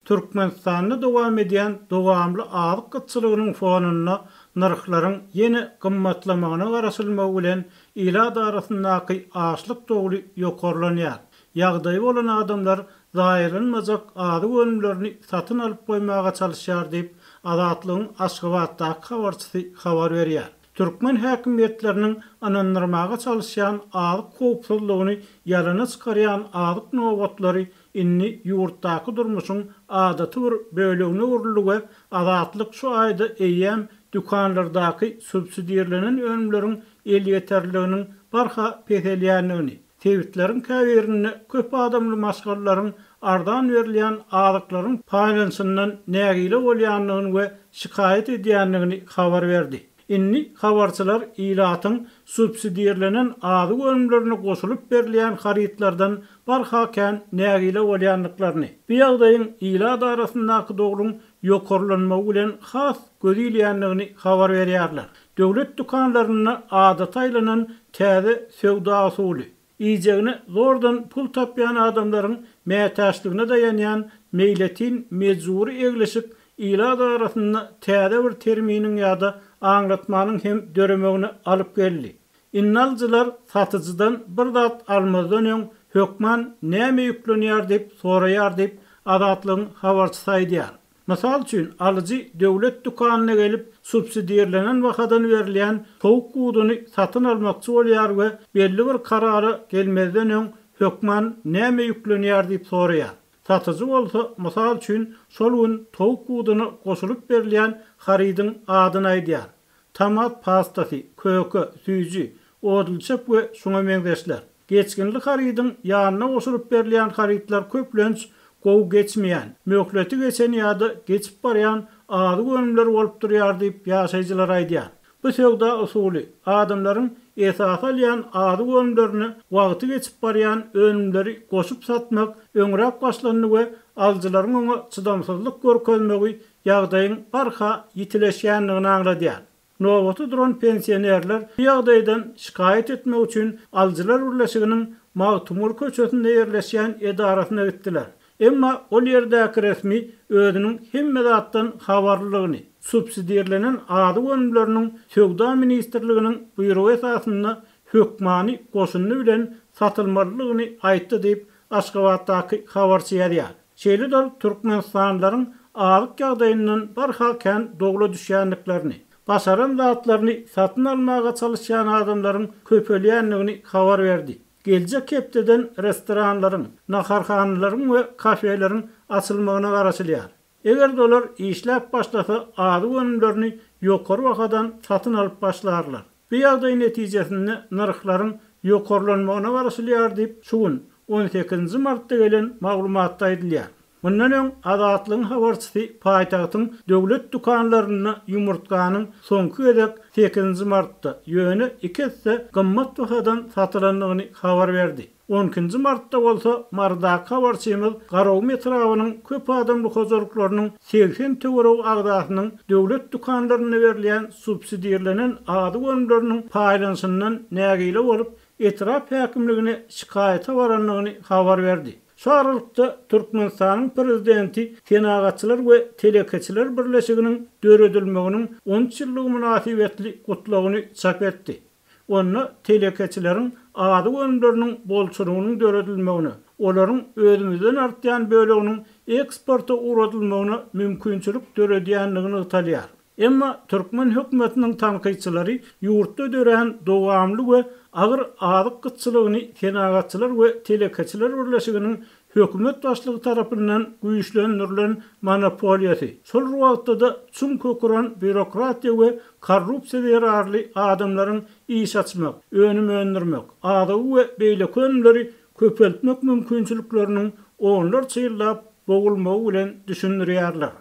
Türkmenistanda dowam edýän dowamly azyk gytçylygynyň fonuna narhlaryň ýene gymmatlamagyna garaşylmagy bilen ila darasyndaky açlyk dogry ýokarlanýar. Ýagdaý bolan adamlar zaýrylmajak azyk önümlerini satyn alyp goýmaga çalışýar diýip Azatlygyň Aşgabatdaky habarçysy habar berýär. Türkmen häkimetleriniň anandyrmaga çalışýan azyk howpsuzlygyny ýalana çykarýan azyk nowatlary inni ýurtdaky durmuşyň adaty bir bölegine urulygy azatlyk şu aýda eýýäm dükanlardaky subsidiýalenen önümleriň el ýeterliginiň barha peselýänligini, tewitlerin käbirini köp adamly maşgallaryň ardan berilýän azyklaryň paýlanşyndan nägile bolýanlygyny we şikayet edýänligini habar berdi. Inni habarçylar ilatyň subsidiýalenen azyk önümlerine goşulyp berilýän harytlardan barhaken nägile bolýanlyklaryny, bu ýagdaýyň ila darasyndaky dogruň ýokarlanmagy bilen has gözilýänligini habar berýärler. Döwlet dükanlaryna adat aýlanan täze sowda usuly, ýejegine zordan pul tapýan adamlaryň mätäçligine dayanýan meýletin mejburi egleşik ila darasynda täze bir terminiň ýa-da aňlatmanyň hem döremegini alyp geldi. Innalçylar satyjydan bir zat almazdan öň hökman näme ýüklenýär diýip soraýar diýip Azatlygyň habarçysy aýdýar. Mysal üçin alyjy döwlet dukanyna gelip subsidiýalenen wagtdan berilýän towuk guduny satyn almakçy bolýar we belli bir karara gelmezden öň hökman näme ýüklenýär diýip soraýar. Satyjy bolsa mysal üçin şol gün towuk guduny goşulyp berilýän harydyň adyny aýdýar. Tomat pastasy, köke, süýji, odulçap we şoňa meňzeşler. Geçkinlik harydyň ýanyna goşulyp berilýän harytlar köplenç gow geçmeýän, möhleti geçen ýa-da geçip barýan azyk önümler bolup durýar diýip ýaşaýjylar aýdýar. Bu sowda usuly adamlaryň esas alýan azyk önümlerini wagty geçip barýan önümleri goşup satmak öňrek başlanyny we aljylaryň oňa çydamsızlyk görkezmegi ýagdaýyň barha ýitileşýänligini aňladýar. Nowaty duran pensionerler bu ýagdaýdan şikayet etmek üçin aljylar birleşiginiň Magtumur köçesinde ýerleşýän edarasyna gitdiler. Emma ol ýerdäki resmi özüniň hemme zatdan habarlylygyny, subsidiýalenen azyk önümleriniň Sowda ministrliginiň buýrugy esasynda hökmany goşuny bilen satylmalylygyny aýtdy diýip Aşgabatdaky habarçy ýazýar. Şeýle Türkmenistanlaryň azyk ýagdaýyndan barhaken dogla düşýänliklerini, basaran zatlaryny satyn almaga çalışýan adamlaryň köpelýänligini habar berdi. Gelecek hepteden restoranlaryň, naharhanalaryň we kafelerin açylmagyna garaşylýar. Eger dolar işläp başlasa azyk önümlerini ýokary wagtdan satyn alyp başlarlar. Bu ýagdaý netijesinde narhlaryň ýokarlanmagyna garaşylýar diýip şu gün 18 martda gelen maglumatda aýdylýar. Bundan öň Azatlygyň habarçysy paýtagtyň döwlet dukanlaryna ýumurtkanyň soňky edek 8 martda ýöne 2 hisse gymmat wagtdan satylanlygyny habar berdi. 12 martda bolsa mardaky habarçymyz Garaw metrowynyň köp adamly hozurlyklarynyň 80 töwereg agdasynyň döwlet dukanlaryna berilýän subsidiýalenen azyk önümleriniň paýlanşyndan nägile bolup etraf häkimligine şikayete baranlygyny habar berdi. Şu aralykda Türkmenistanyň prezidenti Tenagatçylar we Telekeçiler birleşiginiň döredilmeginiň 10 ýyllyk münasibetli gutlagyny çap etdi. Onu telekeçileriň azyk önümleriniň bolçulugynyň döredilmegini, olaryň özümizden artýan böleginiň eksporta uğradylmagyna mümkinçilik döredýänligini ýytalýar. Emma Türkmen hökümetiniň tanqyçylary ýurtda dören dowamly we agyr azyk gytçylygyny Tenagatçylar we Telekeçiler birleşiginiň hökümet başlygy tarapyndan güýçlendirilen monopoliýasy, şol wagtda çum köküren bürokratiýa we korrupsiýa zararly adamlaryň iş açmak, önüm öndürmek, azyk we beýle önümleri köpeltmek mümkinçilikleriniň onlar çyýlap bogulmagy bilen düşündirýärler.